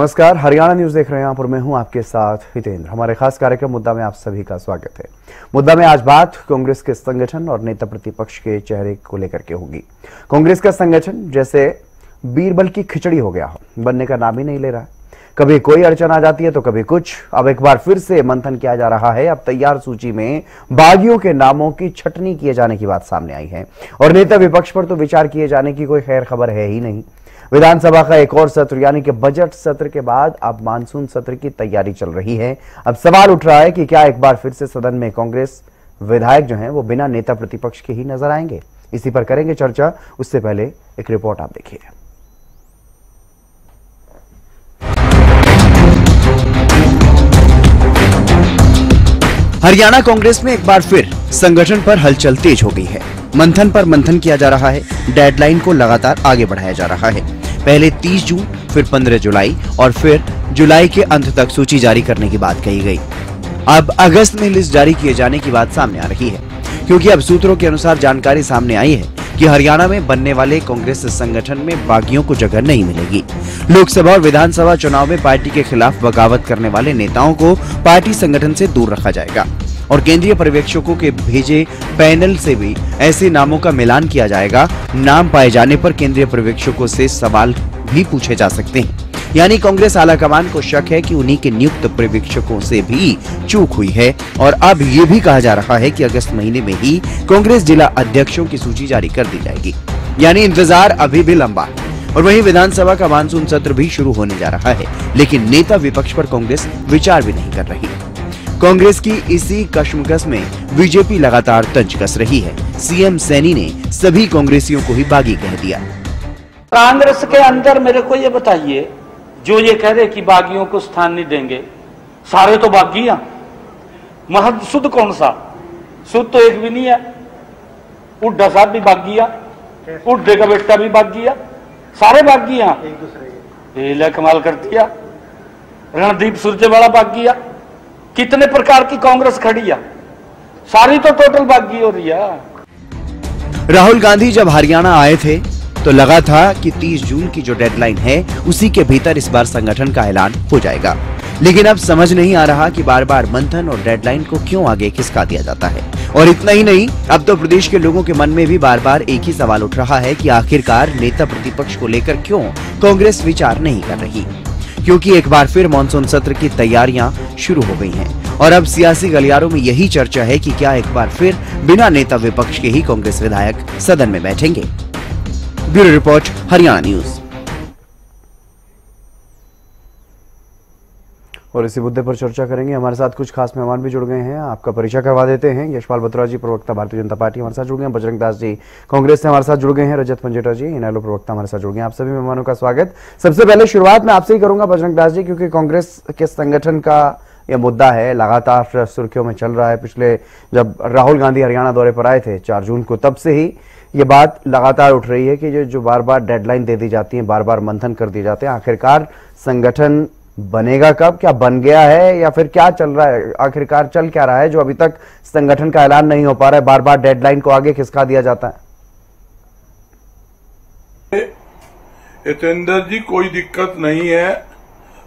नमस्कार, हरियाणा न्यूज देख रहे हैं आप और मैं हूं आपके साथ हितेंद्र। हमारे खास कार्यक्रम मुद्दा में आप सभी का स्वागत है। मुद्दा में आज बात कांग्रेस के संगठन और नेता प्रतिपक्ष के चेहरे को लेकर के होगी। कांग्रेस का संगठन जैसे बीरबल की खिचड़ी हो गया हो, बनने का नाम ही नहीं ले रहा है। कभी कोई अड़चन आ जाती है तो कभी कुछ। अब एक बार फिर से मंथन किया जा रहा है। अब तैयार सूची में बागियों के नामों की छटनी किए जाने की बात सामने आई है और नेता विपक्ष पर तो विचार किए जाने की कोई खैर खबर है ही नहीं। विधानसभा का एक और सत्र यानी कि बजट सत्र के बाद अब मानसून सत्र की तैयारी चल रही है। अब सवाल उठ रहा है कि क्या एक बार फिर से सदन में कांग्रेस विधायक जो हैं वो बिना नेता प्रतिपक्ष के ही नजर आएंगे। इसी पर करेंगे चर्चा। उससे पहले एक रिपोर्ट आप देखिए। हरियाणा कांग्रेस में एक बार फिर संगठन पर हलचल तेज हो गई है। मंथन पर मंथन किया जा रहा है। डेडलाइन को लगातार आगे बढ़ाया जा रहा है। पहले 30 जून, फिर 15 जुलाई और फिर जुलाई के अंत तक सूची जारी करने की बात कही गई। अब अगस्त में लिस्ट जारी किए जाने की बात सामने आ रही है, क्योंकि अब सूत्रों के अनुसार जानकारी सामने आई है कि हरियाणा में बनने वाले कांग्रेस संगठन में बागियों को जगह नहीं मिलेगी। लोकसभा और विधानसभा चुनाव में पार्टी के खिलाफ बगावत करने वाले नेताओं को पार्टी संगठन से दूर रखा जाएगा और केंद्रीय पर्यवेक्षकों के भेजे पैनल से भी ऐसे नामों का मिलान किया जाएगा। नाम पाए जाने पर केंद्रीय पर्यवेक्षकों से सवाल भी पूछे जा सकते हैं। यानी कांग्रेस आलाकमान को शक है कि उन्हीं के नियुक्त पर्यवेक्षकों से भी चूक हुई है और अब ये भी कहा जा रहा है कि अगस्त महीने में ही कांग्रेस जिला अध्यक्षों की सूची जारी कर दी जाएगी। यानी इंतजार अभी भी लंबा है। और वहीं विधानसभा का मानसून सत्र भी शुरू होने जा रहा है, लेकिन नेता विपक्ष पर कांग्रेस विचार भी नहीं कर रही। कांग्रेस की इसी कश्मकश में बीजेपी लगातार तंज कस रही है। सीएम सैनी ने सभी कांग्रेसियों को ही बागी कह दिया। कांग्रेस के अंदर मेरे को ये बताइए, जो ये कह रहे कि बागियों को स्थान नहीं देंगे, सारे तो बागियां। महज शुद्ध कौन सा? शुद्ध तो एक भी नहीं है। उड्डा साहब भी बागिया, उड्डे का बेटा भी बागिया, सारे बागिया। एक दूसरे कमाल कर दिया। रणदीप सुरजेवाला बागिया। कितने प्रकार की कांग्रेस खड़ी है, सारी तो टोटल बागी हो रही है। राहुल गांधी जब हरियाणा आए थे तो लगा था कि 30 जून की जो डेडलाइन है उसी के भीतर इस बार संगठन का ऐलान हो जाएगा। लेकिन अब समझ नहीं आ रहा कि बार बार मंथन और डेडलाइन को क्यों आगे खिसका दिया जाता है। और इतना ही नहीं, अब तो प्रदेश के लोगों के मन में भी बार बार एक ही सवाल उठ रहा है कि आखिरकार नेता प्रतिपक्ष को लेकर क्यों कांग्रेस विचार नहीं कर रही, क्योंकि एक बार फिर मानसून सत्र की तैयारियां शुरू हो गई हैं और अब सियासी गलियारों में यही चर्चा है कि क्या एक बार फिर बिना नेता विपक्ष के ही कांग्रेस विधायक सदन में बैठेंगे। Bureau report, Haryana news. और इसी मुद्दे पर चर्चा करेंगे। हमारे साथ कुछ खास मेहमान भी जुड़ गए हैं। आपका परिचय करवा देते हैं। यशपाल बत्रा जी, प्रवक्ता भारतीय जनता पार्टी, हमारे साथ जुड़ गए हैं। बजरंग दास जी, कांग्रेस से हमारे साथ जुड़ गए हैं। रजत पंजेटा जी, इनेलो प्रवक्ता, हमारे साथ जुड़ गए हैं। आप सभी मेहमानों का स्वागत। सबसे पहले शुरुआत मैं आपसे ही करूंगा बजरंग दास जी, क्योंकि कांग्रेस के संगठन का यह मुद्दा है, लगातार सुर्खियों में चल रहा है। पिछले जब राहुल गांधी हरियाणा दौरे पर आए थे 4 जून को, तब से ही ये बात लगातार उठ रही है कि जो बार बार डेडलाइन दे दी जाती है, बार बार मंथन कर दिए जाते हैं, आखिरकार संगठन बनेगा कब? क्या बन गया है या फिर क्या चल रहा है? आखिरकार चल क्या रहा है जो अभी तक संगठन का ऐलान नहीं हो पा रहा है? बार बार डेडलाइन को आगे खिसका दिया जाता है। हितेंद्र जी, कोई दिक्कत नहीं है।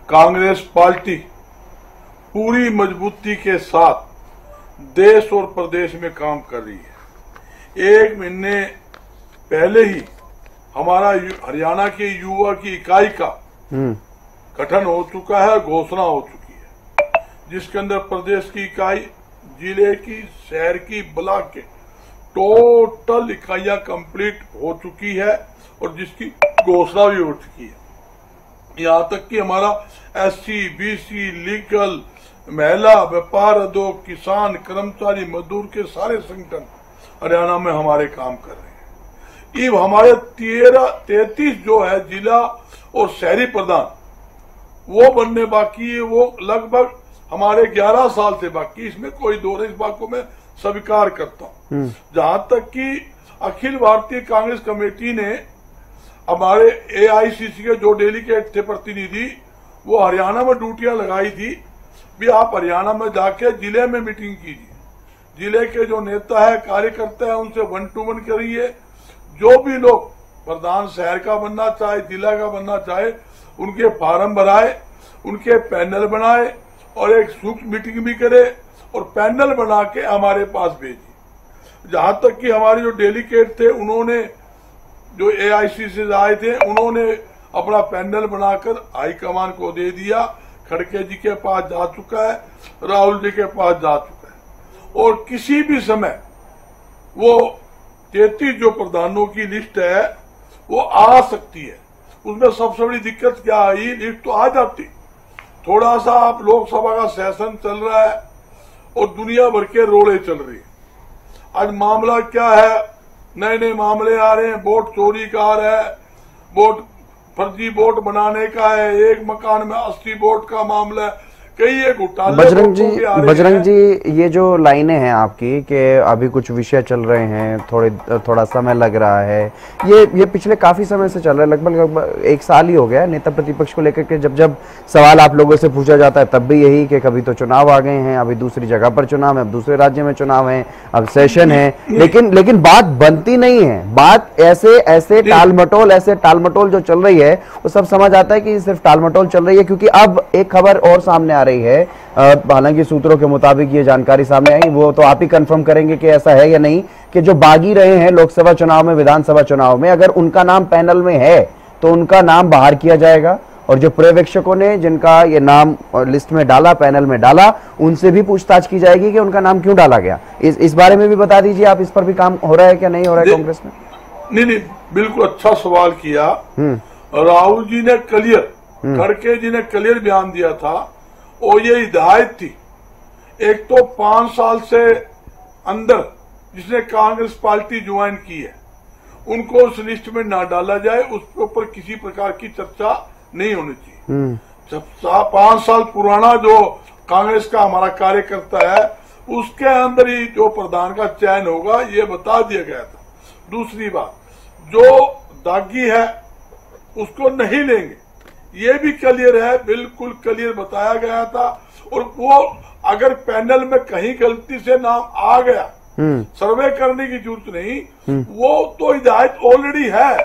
कांग्रेस पार्टी पूरी मजबूती के साथ देश और प्रदेश में काम कर रही है। 1 महीने पहले ही हमारा हरियाणा के युवा की इकाई का गठन हो चुका है, घोषणा हो चुकी है, जिसके अंदर प्रदेश की इकाई, जिले की, शहर की, ब्लॉक के टोटल इकाइयां कंप्लीट हो चुकी है और जिसकी घोषणा भी हो चुकी है। यहां तक कि हमारा SC, BC, लीगल, महिला, व्यापार, उद्योग, किसान, कर्मचारी, मजदूर के सारे संगठन हरियाणा में हमारे काम कर रहे हैं। अब हमारे 33 जो है जिला और शहरी प्रधान वो बनने बाकी है। वो लगभग हमारे 11 साल से बाकी, इसमें कोई दो इस बात को मैं स्वीकार करता हूं। जहां तक कि अखिल भारतीय कांग्रेस कमेटी ने हमारे AICC के जो डेलीगेट थे, प्रतिनिधि, वो हरियाणा में ड्यूटियां लगाई थी भी आप हरियाणा में जाके जिले में मीटिंग कीजिए, जिले के जो नेता है, कार्यकर्ता है, उनसे 1 to 1 करिए। जो भी लोग प्रधान शहर का बनना चाहे, जिला का बनना चाहे, उनके फार्म भराए, उनके पैनल बनाए और एक सूक्ष्म मीटिंग भी करे और पैनल बना के हमारे पास भेजी। जहां तक कि हमारे जो डेलीगेट थे, उन्होंने जो AIC से आए थे, उन्होंने अपना पैनल बनाकर हाईकमान को दे दिया। खड़गे जी के पास जा चुका है, राहुल जी के पास जा चुका है और किसी भी समय वो 33 जो प्रधानों की लिस्ट है वो आ सकती है। उसमें सबसे बड़ी दिक्कत क्या आई, लिस्ट तो आ जाती, थोड़ा सा आप लोकसभा का सेशन चल रहा है और दुनिया भर के रोड़े चल रही है। आज मामला क्या है, नए नए मामले आ रहे हैं, वोट चोरी का आ रहा है, वोट फर्जी वोट बनाने का है, एक मकान में 80 वोट का मामला है, कई एक घोटाले। बजरंग जी ये जो लाइनें हैं आपकी कि अभी कुछ विषय चल रहे हैं, थोड़ा समय लग रहा है, ये पिछले काफी समय से चल रहा है, लगभग 1 साल ही हो गया। नेता प्रतिपक्ष को लेकर के जब सवाल आप लोगों से पूछा जाता है तब भी यही कि कभी तो चुनाव आ गए हैं, अभी दूसरी जगह पर चुनाव है, अब दूसरे राज्य में चुनाव है, अब सेशन है, लेकिन बात बनती नहीं है। बात ऐसे टालमटोल जो चल रही है वो सब समझ आता है कि सिर्फ टालमटोल चल रही है। क्योंकि अब एक खबर और सामने रही है, हालांकि सूत्रों के मुताबिक ये जानकारी सामने आई, वो तो आप ही कंफर्म करेंगे कि ऐसा है या नहीं, कि जो बागी रहे हैं लोकसभा चुनाव में, विधानसभा चुनाव में, अगर उनका नाम पैनल में है तो उनका नाम बाहर किया जाएगा और जो पर्यवेक्षकों ने जिनका ये नाम लिस्ट में डाला, पैनल में डाला, उनसे भी पूछताछ की जाएगी कि उनका नाम क्यों डाला गया। इस बारे में भी बता दीजिए आप, इस पर भी काम हो रहा है क्या नहीं हो रहा है कांग्रेस में? नहीं, बिल्कुल अच्छा सवाल किया। राहुल जी ने क्लियर, खड़गे जी ने क्लियर बयान दिया था और ये हिदायत थी, एक तो 5 साल से अंदर जिसने कांग्रेस पार्टी ज्वाइन की है उनको उस लिस्ट में ना डाला जाए, उसके ऊपर किसी प्रकार की चर्चा नहीं होनी चाहिए। जब 5 साल पुराना जो कांग्रेस का हमारा कार्यकर्ता है उसके अंदर ही जो प्रधान का चयन होगा ये बता दिया गया था। दूसरी बात, जो दागी है उसको नहीं लेंगे, ये भी क्लियर है, बिल्कुल क्लियर बताया गया था। और वो अगर पैनल में कहीं गलती से नाम आ गया, सर्वे करने की जरूरत नहीं, वो तो हिदायत ऑलरेडी है।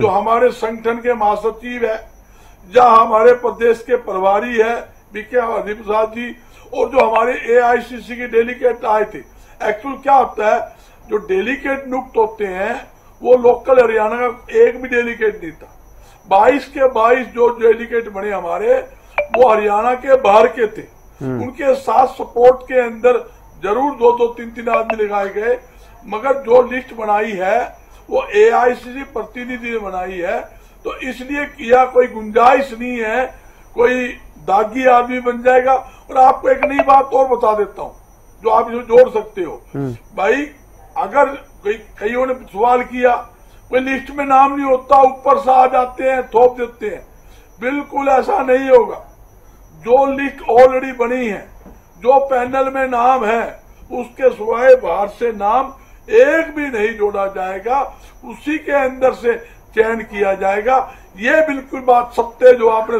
जो हमारे संगठन के महासचिव है, जहां हमारे प्रदेश के प्रभारी है बीके हरिप्रसाद जी, और जो हमारे AICC के डेलीगेट आए थे। एक्चुअल क्या होता है, जो डेलीगेट नियुक्त होते हैं वो लोकल हरियाणा का एक भी डेलीगेट नहीं था। 22 के 22 जो डेलीगेट बने हमारे, वो हरियाणा के बाहर के थे। उनके साथ सपोर्ट के अंदर जरूर 2-2, 3-3 आदमी लगाए गए, मगर जो लिस्ट बनाई है वो AICC प्रतिनिधि ने बनाई है। तो इसलिए किया, कोई गुंजाइश नहीं है कोई दागी आदमी बन जाएगा। और आपको एक नई बात और बता देता हूं जो आप इसे जोड़ सकते हो। भाई, अगर कईयों ने सवाल किया कोई लिस्ट में नाम नहीं होता, ऊपर से आ जाते हैं, थोप देते हैं, बिल्कुल ऐसा नहीं होगा। जो लिस्ट ऑलरेडी बनी है, जो पैनल में नाम है, उसके सिवाय बाहर से नाम एक भी नहीं जोड़ा जाएगा, उसी के अंदर से चयन किया जाएगा। ये बिल्कुल बात सत्य जो आपने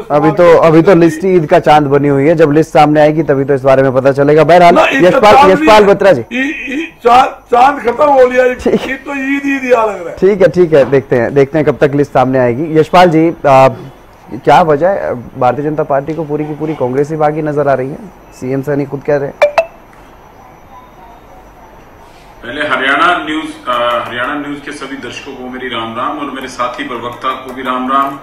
अभी तो लिस्ट ही ईद का चांद बनी हुई है, जब लिस्ट सामने आएगी तभी तो इस बारे में पता चलेगा। बहरहाल यशपाल बत्रा जी, चांद खत्म हो लिया, तो ईद याद लग रहा है। ठीक है, देखते हैं कब तक लिस्ट सामने आएगी। यशपाल जी, क्या वजह है भारतीय जनता पार्टी को पूरी की पूरी कांग्रेस ही बागी नजर आ रही है? CM सैनी खुद कह रहे हैं। पहले हरियाणा न्यूज के सभी दर्शकों को मेरी राम राम और मेरे साथी प्रवक्ता को भी राम राम।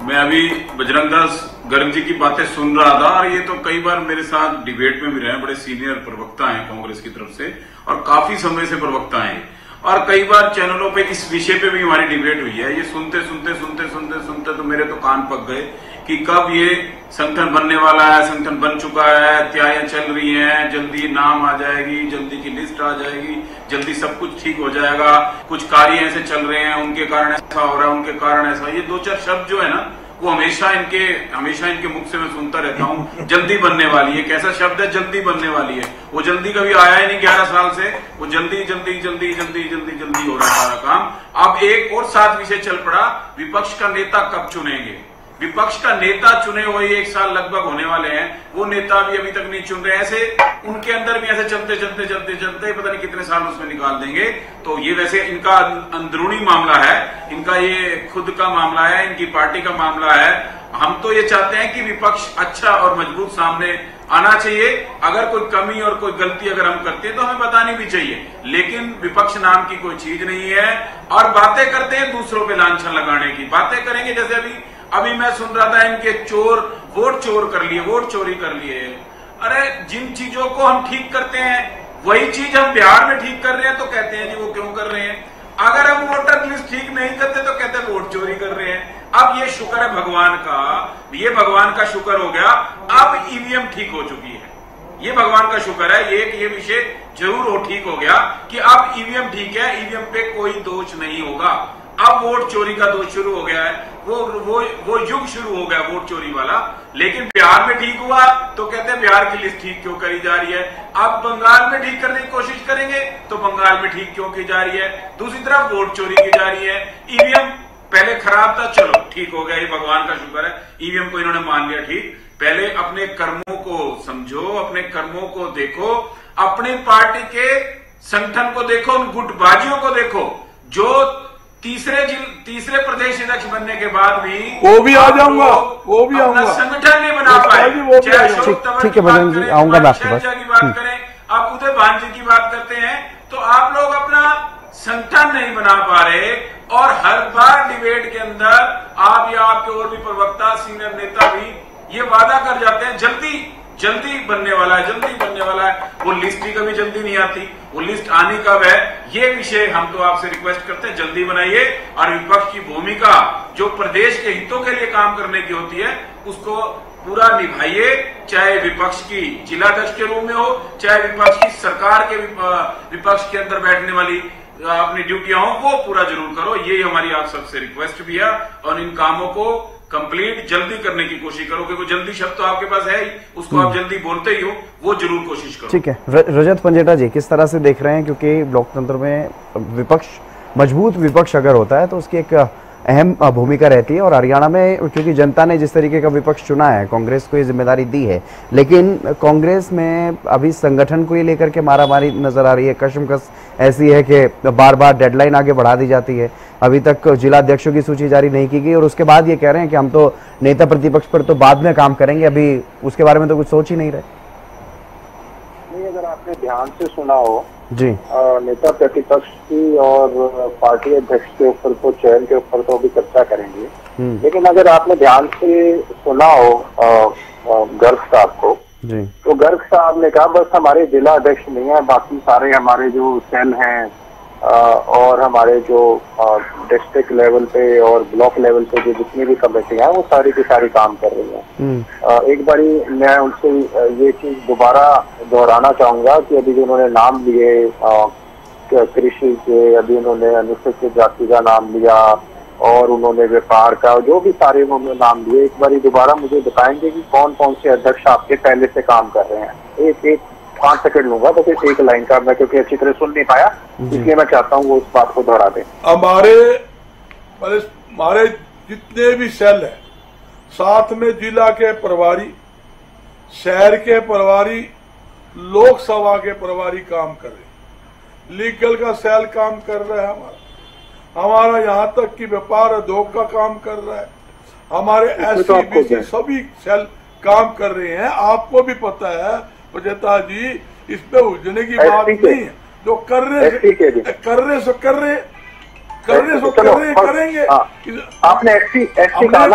मैं अभी बजरंग दास गर्ग जी की बातें सुन रहा था और ये तो कई बार मेरे साथ डिबेट में भी रहे, बड़े सीनियर प्रवक्ता हैं कांग्रेस की तरफ से और काफी समय से प्रवक्ता हैं और कई बार चैनलों पे इस विषय पे भी हमारी डिबेट हुई है। ये सुनते तो मेरे तो कान पक गए कि कब ये संगठन बनने वाला है, संगठन बन चुका है, तैयारियां चल रही हैं, जल्दी नाम आ जाएगी, जल्दी की लिस्ट आ जाएगी, जल्दी सब कुछ ठीक हो जाएगा, कुछ कार्य ऐसे चल रहे हैं उनके कारण ऐसा हो रहा है, उनके कारण ऐसा। ये 2-4 शब्द जो है ना वो हमेशा इनके मुख से मैं सुनता रहता हूँ। जल्दी बनने वाली है, कैसा शब्द है, जल्दी बनने वाली है। वो जल्दी कभी आया ही नहीं 11 साल से, वो जल्दी हो रहा है सारा काम। अब एक और 7 विषय चल पड़ा, विपक्ष का नेता कब चुनेंगे। विपक्ष का नेता चुने हुए 1 साल लगभग होने वाले हैं, वो नेता भी अभी तक नहीं चुन रहे। ऐसे उनके अंदर भी ऐसे चलते पता नहीं कितने साल उसमें निकाल देंगे। तो ये वैसे इनका अंदरूनी मामला है, इनका ये खुद का मामला है, इनकी पार्टी का मामला है। हम तो ये चाहते हैं कि विपक्ष अच्छा और मजबूत सामने आना चाहिए। अगर कोई कमी और कोई गलती अगर हम करते हैं तो हमें बतानी भी चाहिए, लेकिन विपक्ष नाम की कोई चीज नहीं है। और बातें करते हैं दूसरों पे लांछन लगाने की बातें करेंगे। जैसे अभी मैं सुन रहा था इनके चोर वोट चोरी कर लिए। अरे जिन चीजों को हम ठीक करते हैं वही चीज हम बिहार में ठीक कर रहे हैं तो कहते हैं जी वो क्यों कर रहे हैं। अगर हम वोटर लिस्ट ठीक नहीं करते तो कहते हैं वोट चोरी कर रहे हैं। अब ये शुक्र है भगवान का, ये भगवान का शुक्र हो गया, अब ईवीएम ठीक हो चुकी है। ये भगवान का शुक्र है, ये विषय जरूर हो ठीक हो गया कि अब ईवीएम ठीक है, ईवीएम पे कोई दोष नहीं होगा। अब वोट चोरी का दोष शुरू हो गया है, वो युग शुरू हो गया वोट चोरी वाला। लेकिन बिहार में ठीक हुआ तो कहते हैं बिहार की लिस्ट ठीक क्यों करी जा रही है। अब बंगाल में ठीक करने की कोशिश करेंगे तो बंगाल में ठीक क्यों की जा रही है। दूसरी तरफ वोट चोरी की जा रही है। ईवीएम पहले खराब था, चलो ठीक हो गया, ये भगवान का शुक्र है, ईवीएम को इन्होंने मान लिया ठीक। पहले अपने कर्मों को समझो, अपने कर्मों को देखो, अपनी पार्टी के संगठन को देखो, उन गुटबाजियों को देखो जो तीसरे प्रदेश अध्यक्ष बनने के बाद भी वो भी आ जाऊंगा, वो भी आऊंगा, संगठन नहीं बना पाए। चाहे अशोक तंवर की बात करें, आऊंगा मैं आपके पास। की बात करें, आप उदय भान जी की बात करते हैं, तो आप लोग अपना संगठन नहीं बना पा रहे। और हर बार डिबेट के अंदर आप या आपके और भी प्रवक्ता सीनियर नेता भी ये वादा कर जाते हैं जल्दी बनने वाला है, वो लिस्ट ही कभी जल्दी नहीं आती। वो लिस्ट आनी कब है, ये विषय हम तो आपसे रिक्वेस्ट करते हैं जल्दी बनाइए। और विपक्ष की भूमिका जो प्रदेश के हितों के लिए काम करने की होती है उसको पूरा निभाइए, चाहे विपक्ष की जिलाध्यक्ष के रूप में हो, चाहे विपक्ष की सरकार के विपक्ष के अंदर बैठने वाली अपनी ड्यूटियां हो, वो पूरा जरूर करो। ये हमारी आप सबसे रिक्वेस्ट भी है। और इन कामों को कंप्लीट जल्दी करने की कोशिश करो, क्योंकि जल्दी शब्द तो आपके पास है ही, उसको आप जल्दी बोलते ही हो, वो जरूर कोशिश करो। ठीक है, रजत पंजेटा जी किस तरह से देख रहे हैं, क्योंकि लोकतंत्र में विपक्ष, मजबूत विपक्ष अगर होता है तो उसकी एक अहम भूमिका रहती है। और हरियाणा में क्योंकि जनता ने जिस तरीके का विपक्ष चुना है, कांग्रेस को ये जिम्मेदारी दी है, लेकिन कांग्रेस में अभी संगठन को ये लेकर के मारामारी नजर आ रही है। कशमकश ऐसी है कि बार बार डेडलाइन आगे बढ़ा दी जाती है। अभी तक जिलाध्यक्षों की सूची जारी नहीं की गई और उसके बाद ये कह रहे हैं कि हम तो नेता प्रतिपक्ष पर तो बाद में काम करेंगे, अभी उसके बारे में तो कुछ सोच ही नहीं रहे। नहीं, अगर आपने ध्यान से सुना हो जी, नेता प्रतिपक्ष की और पार्टी अध्यक्ष के ऊपर तो चयन के ऊपर तो अभी चर्चा करेंगे, लेकिन अगर आपने ध्यान से सुना हो गर्ग साहब को जी, तो गर्ग साहब ने कहा बस हमारे जिला अध्यक्ष नहीं है, बाकी सारे हमारे जो सेल हैं और हमारे जो डिस्ट्रिक्ट लेवल पे और ब्लॉक लेवल पे जो जितनी भी कमेटियां हैं वो सारी की सारी काम कर रही हैं। एक बारी मैं उनसे ये चीज दोबारा दोहराना चाहूंगा कि अभी जो उन्होंने नाम लिए कृषि के, अभी उन्होंने अनुसूचित जाति का नाम लिया और उन्होंने व्यापार का, जो भी सारे उन्होंने नाम लिए, एक बारी दोबारा मुझे बताएंगे कि कौन कौन से अध्यक्ष आपके पहले से काम कर रहे हैं। एक 5 सेकंड लूंगा तो फिर एक लाइन का, मैं क्योंकि अच्छी तरह सुन नहीं पाया इसलिए मैं चाहता हूँ वो उस बात को दोहरा दें। हमारे जितने भी सेल है, साथ में जिला के प्रभारी, शहर के प्रभारी, लोकसभा के प्रभारी काम कर रहे, लीगल का सेल काम कर रहा है, हमारा यहाँ तक कि व्यापार उद्योग का काम कर रहा है, हमारे SC-BC सभी सेल काम कर रहे हैं। आपको भी पता है पंजेटा जी, इसमें उलझने की बात नहीं है। जो कर रहे करेंगे। आपने SC कहा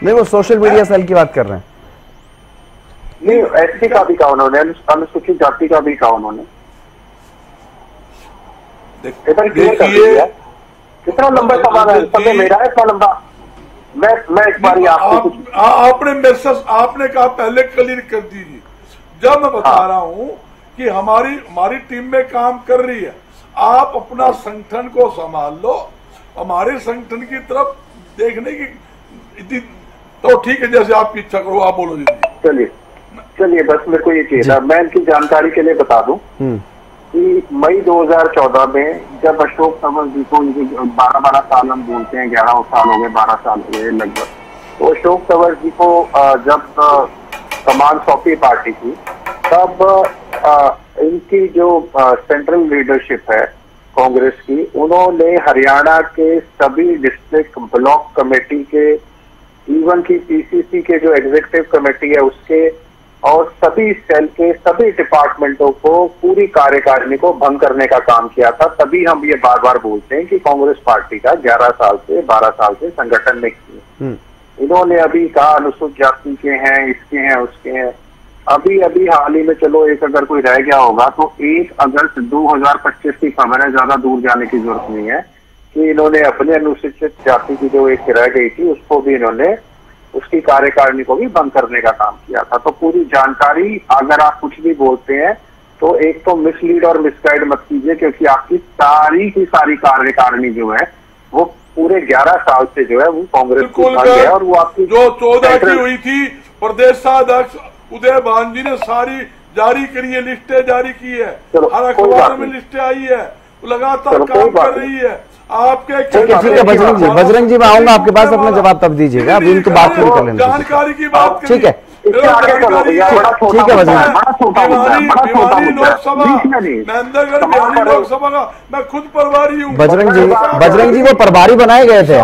नहीं, वो सोशल मीडिया सेल की बात कर रहे हैं। नहीं, SC का भी कहा उन्होंने, अनुसूचित जाति का भी कहा उन्होंने। देखिए कितना लंबा सवाल है, समय मेरा है इतना लंबा। मैं एक बार आपने मैसेज आपने कहा पहले क्लियर कर दीजिए। जब मैं बता रहा हूं कि हमारी टीम में काम कर रही है, आप अपना संगठन को संभाल लो, हमारे संगठन की तरफ देखने की तो ठीक है, जैसे आपकी इच्छा करो, आप बोलो दीदी। चलिए बस मेरे को ये चाहिए, मैं इनकी जानकारी के लिए बता दूं कि मई 2014 में जब अशोक तंवर जी को 12 साल हम बोलते हैं, 11 साल हो गए, 12 साल हो गए लगभग, तो अशोक तंवर जी को जब कमान सौंपी पार्टी की, तब इनकी जो सेंट्रल लीडरशिप है कांग्रेस की, उन्होंने हरियाणा के सभी डिस्ट्रिक्ट ब्लॉक कमेटी के, इवन की पीसीसी के जो एग्जीक्यूटिव कमेटी है उसके, और सभी सेल के सभी डिपार्टमेंटों को, पूरी कार्यकारिणी को भंग करने का काम किया था। तभी हम ये बार बार बोलते हैं कि कांग्रेस पार्टी का 11 साल से 12 साल से संगठन नहीं किया। इन्होंने अभी कहा अनुसूचित जाति के हैं, इसके हैं, उसके हैं। अभी अभी हाल ही में, चलो एक अगर कोई रह गया होगा तो 1 अगस्त 2025 की खबर है, ज्यादा दूर जाने की जरूरत नहीं है, कि इन्होंने अपने अनुसूचित जाति की जो एक रह गई थी उसको भी इन्होंने, उसकी कार्यकारिणी को भी बंद करने का काम किया था। तो पूरी जानकारी, अगर आप कुछ भी बोलते हैं तो एक तो मिसलीड और मिसगाइड मत कीजिए, क्योंकि आपकी सारी की सारी कार्यकारिणी जो है वो पूरे 11 साल से जो है वो कांग्रेस को है, और वो आपकी जो 14 की हुई थी प्रदेशाध्यक्ष उदय भान जी ने सारी जारी करी है, लिस्टें जारी की है, हर अखबार में लिस्टें आई है, लगातार काम कर रही है। आपके ठीक है बजरंग जी मैं आऊंगा आपके पास, अपना जवाब तब दीजिएगा, अभी इनको बात पूरी कर लेंगे। जानकारी की बात, ठीक है ठीक है बजरंग, लोकसभा महेंद्रगढ़ भिवानी लोकसभा का मैं खुद प्रभारी हूँ। बजरंग जी वो प्रभारी बनाए गए थे,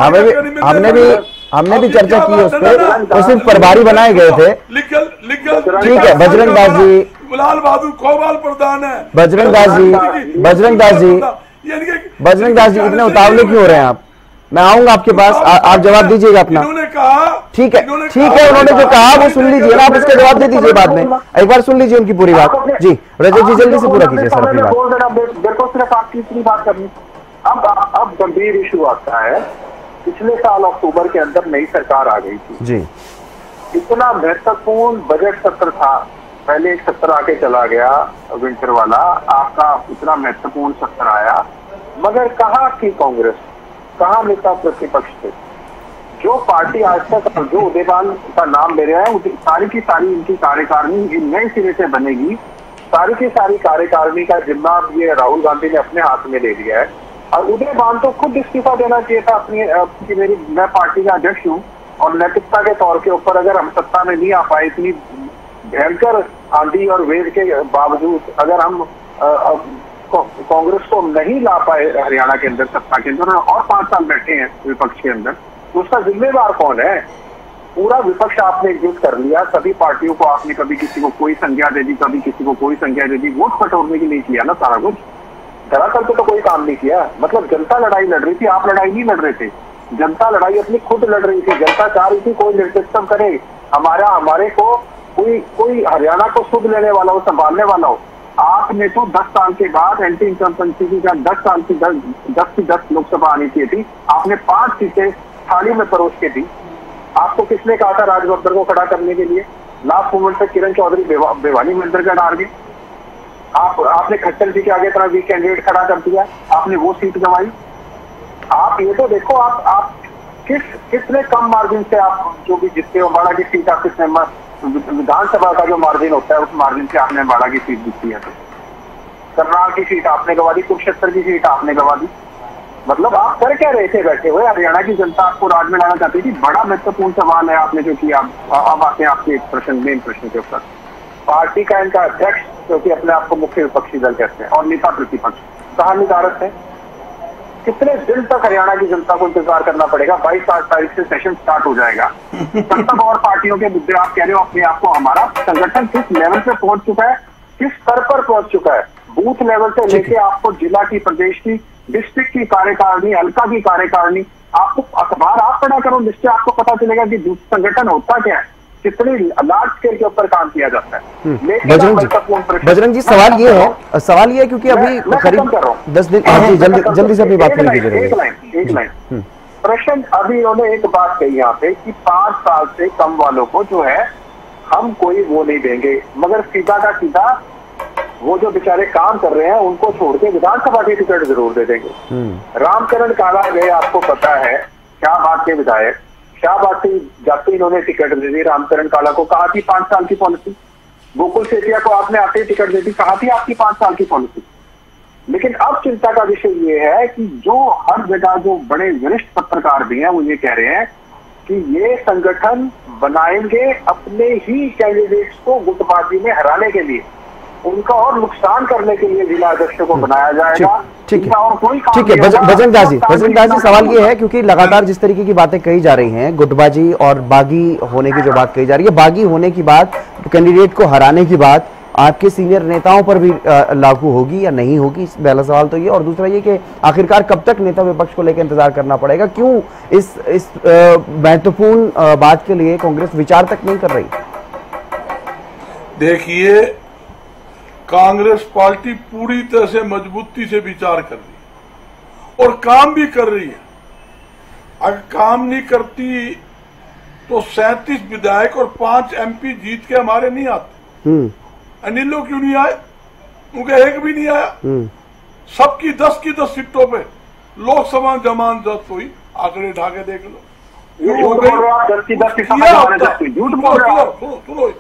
हमने भी चर्चा की है उस पर, वो सिर्फ प्रभारी बनाए गए थे। ठीक है बजरंग दास जी, लाल बहादुर खोबाल प्रधान है। बजरंग दास जी इतने उतावले क्यों हो रहे हैं आप? मैं आऊंगा आपके पास, आप जवाब दीजिएगा अपना। उन्होंने कहा ठीक है उन्होंने जो कहा वो सुन लीजिए ना, आप उसका जवाब दे दीजिए बाद में, एक बार सुन लीजिए उनकी पूरी बात। जी रजत जी जल्दी से पूरा कीजिए सर अपनी बात। बिल्कुल, सिर्फ आपकी इतनी बात करनी। अब गंभीर इशू आता है, पिछले साल अक्टूबर के अंदर नई सरकार आ गई थी जी, इतना महत्वपूर्ण बजट सत्र था, पहले एक सत्र आके चला गया विंटर वाला, आपका इतना महत्वपूर्ण सत्र आया, मगर कहाँ थी कांग्रेस, कहाँ नेता प्रतिपक्ष थे? जो पार्टी आज तक, जो उदयवान का नाम ले रहे हैं, सारी की सारी इनकी कार्यकारिणी नए सिरे से बनेगी, सारी की सारी कार्यकारिणी का जिम्मा ये राहुल गांधी ने अपने हाथ में ले लिया है। और उदयवान तो खुद इस्तीफा देना चाहिए था अपनी, कि मैं पार्टी का अध्यक्ष हूँ और नैतिकता के तौर के ऊपर अगर हम सत्ता में नहीं आ पाए, इतनी भयंकर आंधी और वेद के बावजूद अगर हम कांग्रेस को नहीं ला पाए हरियाणा के अंदर सत्ता के अंदर, और 5 साल बैठे हैं विपक्ष के अंदर, तो उसका जिम्मेदार कौन है? पूरा विपक्ष आपने एकजुट कर लिया, सभी पार्टियों को आपने कभी किसी को कोई संज्ञा दे दी, कभी किसी को कोई संज्ञा दे दी, वोट बटोरने के लिए किया ना सारा कुछ, दरअसल तो कोई काम नहीं किया। मतलब जनता लड़ाई लड़ रही थी, आप लड़ाई नहीं लड़ रहे थे, जनता लड़ाई अपनी खुद लड़ रही थी। जनता चाह रही थी कोई नेतृत्व करे, हमारे को कोई हरियाणा को सुध लेने वाला हो, संभालने वाला हो। आपने तो 10 साल के बाद एंटी इनकम्बेंसी का 10 की 10 लोकसभा आनी चाहिए थी, आपने 5 सीटें थाली में परोस के दी। आपको किसने कहा था राजबब्बर को खड़ा करने के लिए? लास्ट मोमेंट पे किरण चौधरी भिवानी महेंद्रगढ़ हार गए, आपने खट्टर जी के आगे तरह वीक कैंडिडेट खड़ा कर दिया, आपने वो सीट गंवाई। आप ये तो देखो, आप किसने कम मार्जिन से आप जो भी जीतते हो, अम्बाड़ा की सीट आप किसने, विधानसभा का जो मार्जिन होता है उस मार्जिन से आपने अम्बाड़ा की सीट जीती है, करनाल की सीट आपने गंवा दी, कुरुक्षेत्र की सीट आपने गंवा दी। मतलब आप कर क्या रहे थे बैठे हुए? हरियाणा की जनता आपको राज में लाना चाहती थी। बड़ा महत्वपूर्ण सवाल है आपने जो किया। अब आते हैं आपके प्रश्न, मेन प्रश्न के ऊपर। पार्टी का इनका अध्यक्ष, क्योंकि अपने आप को मुख्य विपक्षी दल कहते हैं, और नेता प्रतिपक्ष कहाँ निकारत है? कितने दिन तक हरियाणा की जनता को इंतजार करना पड़ेगा? 22 तारीख से सेशन स्टार्ट हो जाएगा। तब तक और पार्टियों के मुद्दे आप कह रहे हो अपने आप को, हमारा संगठन किस लेवल पे पहुंच चुका है, किस स्तर पर पहुंच चुका है, बूथ लेवल से लेके आपको जिला की, प्रदेश की, डिस्ट्रिक्ट की कार्यकारिणी, हल्का की कार्यकारिणी, आपको अखबार आप पढ़ा करो, जिससे आपको पता चलेगा कि संगठन होता क्या है, कितनी लार्ज स्केल के ऊपर काम किया जाता है। बजरंग जी सवाल ये है क्योंकि अभी करीब 10 दिन, जल्दी से अपनी बात करेंगे। एक लाइन प्रश्न अभी उन्होंने एक बात कही यहाँ पे कि 5 साल से कम वालों को जो है हम कोई वो नहीं देंगे, मगर सीधा का सीधा वो जो बेचारे काम कर रहे हैं उनको छोड़ के विधानसभा की टिकट जरूर दे देंगे। रामचरण काला गए, आपको पता है, शाहबाद के विधायक, शाहबाद से जाते इन्होंने टिकट दे दी रामचरण काला को। कहा थी 5 साल की पॉलिसी। गोकुल सेठिया को आपने आते ही टिकट दे दी, कहा थी आपकी 5 साल की पॉलिसी। लेकिन अब चिंता का विषय ये है कि जो हर जगह जो बड़े वरिष्ठ पत्रकार भी हैं वो ये कह रहे हैं कि ये संगठन बनाएंगे अपने ही कैंडिडेट्स को गुटबाजी में हराने के लिए, उनका और नुकसान करने के लिए जिला अध्यक्ष को बनाया जाएगा। ठीक है, और कोई काम ठीक है। नहीं होगा। बजरंग दास जी सवाल ये है, क्योंकि लगातार जिस तरीके की बातें कही जा रही हैं, गुटबाजी और बागी होने की जो बात कही जा रही है, बागी होने की बात, कैंडिडेट को हराने की बात आपके सीनियर नेताओं पर भी लागू होगी या नहीं होगी? पहला सवाल तो ये, और दूसरा ये कि आखिरकार कब तक नेता विपक्ष को लेकर इंतजार करना पड़ेगा? क्यों इस महत्वपूर्ण बात के लिए कांग्रेस विचार तक नहीं कर रही? देखिए, कांग्रेस पार्टी पूरी तरह से मजबूती से विचार कर रही है और काम भी कर रही है। अगर काम नहीं करती तो 37 विधायक और 5 MP जीत के हमारे नहीं आते। अनिल लोग क्यों नहीं आए? उनका एक भी नहीं आया। सबकी 10 की 10 सीटों पे लोकसभा जमानत हुई। आंकड़े ढाके देख लो। झूठ बोल रहे हो आप, 10 की 10 सीटों पे झूठ बोल रहे हो।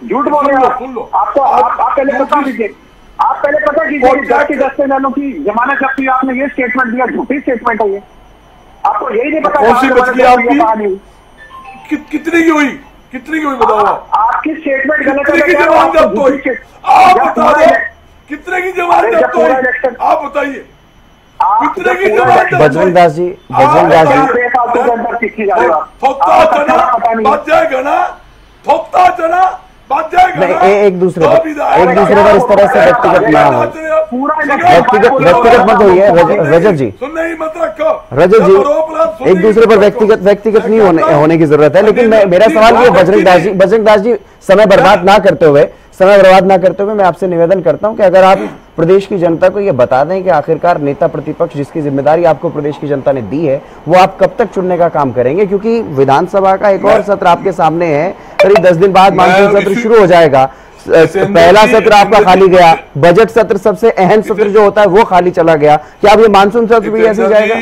झूठ बोल रहे हो। सुन लो, आपको आप पहले बता दीजिए, आप पहले पता कीजिए 10 की 10 से जानों की जमानत जब्त हुई। आपने ये स्टेटमेंट दिया, झूठी स्टेटमेंट है ये। आपको यही नहीं पता कौन सी बच गई आपकी? कितने की हुई? कितनी की हुई बताओ? आपकी स्टेटमेंट गलत कितने की जमानत जब्त हुई? आप बता दो, कितने की जमानत जब्त हुई? आप बताइए, कितने की जमानत? बजरंग दास जी, थोपता चना बच जाएगा ना, थोपता चना बच जाएगा ना। एक दूसरे पर इस तरह से व्यक्तिगत ना हो, व्यक्तिगत मत होइए रजत जी। सुनने ही मत रखो रजत जी, एक दूसरे पर व्यक्तिगत नहीं होने की जरूरत है। लेकिन मेरा सवाल ये, बजरंग दास जी, समय बर्बाद ना करते हुए मैं आपसे निवेदन करता हूं कि अगर आप प्रदेश की जनता को ये बता दें कि आखिरकार नेता प्रतिपक्ष जिसकी जिम्मेदारी आपको प्रदेश की जनता ने दी है, वो आप कब तक चुनने का काम करेंगे? क्योंकि विधानसभा का एक और सत्र आपके सामने है, करीब 10 दिन बाद मानसून सत्र शुरू हो जाएगा। पहला सत्र आपका खाली गया, बजट सत्र सबसे अहम सत्र जो होता है वो खाली चला गया। क्या अब ये मानसून सत्र भी ऐसे जाएगा?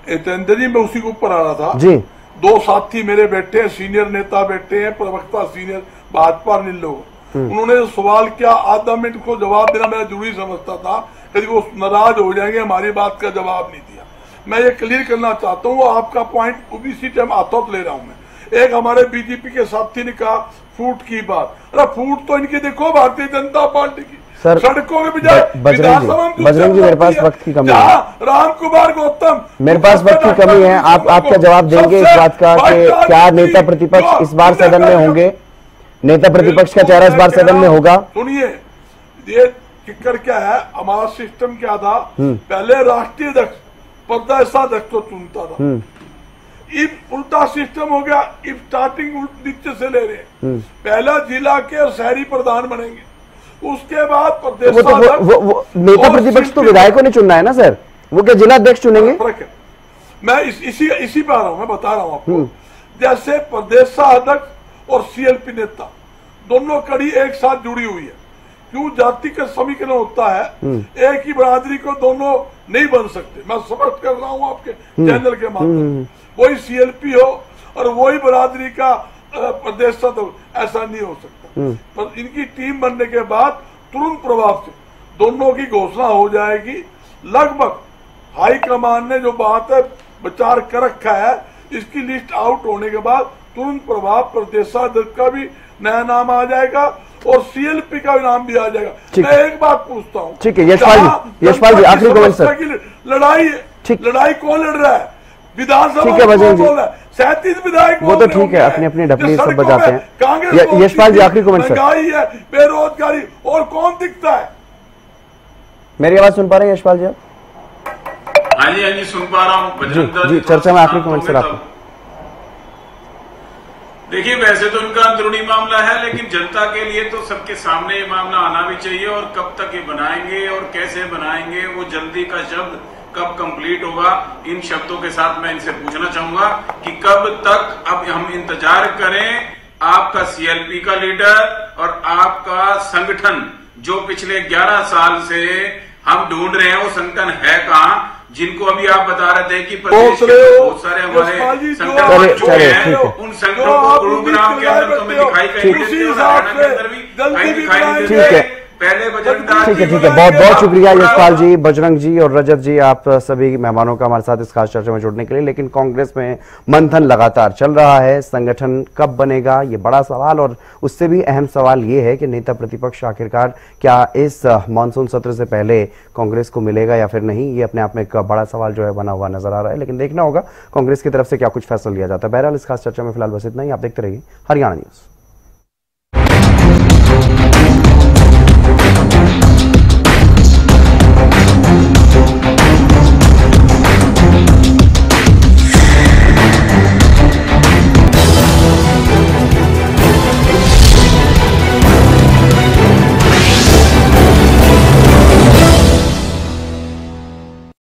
जितेंद्र जी, मैं उसी के ऊपर आ रहा था जी। 2 साथी मेरे बैठे हैं, सीनियर नेता बैठे हैं, प्रवक्ता सीनियर भाजपा लोग। उन्होंने सवाल किया, आधा मिनट को जवाब देना मैं जरूरी समझता था, कभी वो नाराज हो जाएंगे, हमारी बात का जवाब नहीं दिया। मैं ये क्लियर करना चाहता हूँ, आपका पॉइंट इसी टाइम आता ले रहा हूँ मैं। एक हमारे बीजेपी के साथी ने कहा फूट की बात। अरे फूट तो इनकी देखो भारतीय जनता पार्टी की सड़कों के बजाय बजरंग जी, मेरे पास वक्त की कमी है। राम कुमार गौतम, मेरे पास वक्त की कमी है। आपका जवाब देंगे इस बात का कि क्या नेता प्रतिपक्ष इस बार सदन में होंगे? नेता प्रतिपक्ष का चेहरा इस बार सदन में होगा? सुनिए, ये चक्कर क्या है, हमारा सिस्टम क्या था, पहले राष्ट्रीय अध्यक्ष प्रदेशाध्यक्ष को चुनता था। इब उल्टा सिस्टम हो गया, इब स्टार्टिंग नीचे से ले रहे हैं। पहला जिला के और शहरी प्रधान बनेंगे, उसके बाद प्रदेशाध्यक्ष। नेता प्रतिपक्ष तो विधायकों ने चुनना है ना सर, वो क्या जिला अध्यक्ष चुनेंगे? मैं इसी पे आ रहा हूं, मैं बता रहा हूं आपको। जैसे प्रदेशाध्यक्ष और CLP नेता दोनों कड़ी एक साथ जुड़ी हुई है। क्यों? जाति का समीकरण होता है, एक ही बरादरी को दोनों नहीं बन सकते। मैं समझ कर रहा हूं आपके चैनल के माध्यम से। वही CLP हो और वही बरादरी का प्रदेश सदस्य, ऐसा नहीं हो सकता। पर इनकी टीम बनने के बाद तुरंत प्रभाव से दोनों की घोषणा हो जाएगी। लगभग हाईकमान ने जो बात है विचार कर रखा है, इसकी लिस्ट आउट होने के बाद तुरंत प्रभाव प्रदेशाध्यक्ष का भी नया नाम आ जाएगा और CLP का नाम भी आ जाएगा। मैं एक बात पूछता हूँ, ठीक है यशपाल जी, आखिरी कमेंट सर। लड़ाई कौन लड़ रहा है? विधानसभा ठीक है बजरंग जी, 37 विधायक वो तो ठीक है, अपनी अपनी डबली सब बजाते हैं। यशपाल जी, आखिरी कमेंट सर। महंगाई है, बेरोजगारी, और कौन दिखता है? मेरी आवाज सुन पा रहे हैं यशपाल जी? हाँ जी, सुन पा रहा हूँ जी। चर्चा में आखिरी कमेंट सर आपको। देखिए, वैसे तो इनका अंदरूनी मामला है, लेकिन जनता के लिए तो सबके सामने ये मामला आना भी चाहिए। और कब तक ये बनाएंगे और कैसे बनाएंगे, वो जल्दी का शब्द कब कंप्लीट होगा, इन शब्दों के साथ मैं इनसे पूछना चाहूंगा कि कब तक अब हम इंतजार करें आपका CLP का लीडर और आपका संगठन, जो पिछले 11 साल से हम ढूंढ रहे हैं, वो संगठन है कहाँ, जिनको अभी आप बता रहे थे कि प्रदेश के बहुत सारे हमारे संगठन हैं, उन संगठनों को गुरुग्राम के अंदर तो में दिखाई कहीं देते हैं, हरियाणा के अंदर भी कहीं दिखाई नहीं देते। पहले बजरंग दास ठीक है, बहुत बहुत शुक्रिया यशपाल जी, बजरंग जी और रजत जी, आप सभी मेहमानों का हमारे साथ इस खास चर्चा में जुड़ने के लिए। लेकिन कांग्रेस में मंथन लगातार चल रहा है, संगठन कब बनेगा ये बड़ा सवाल, और उससे भी अहम सवाल ये है कि नेता प्रतिपक्ष आखिरकार क्या इस मानसून सत्र से पहले कांग्रेस को मिलेगा या फिर नहीं, ये अपने आप में एक बड़ा सवाल जो है बना हुआ नजर आ रहा है। लेकिन देखना होगा कांग्रेस की तरफ से क्या कुछ फैसला लिया जाता है। बहरहाल इस खास चर्चा में फिलहाल बस इतना ही। आप देखते रहिए हरियाणा न्यूज।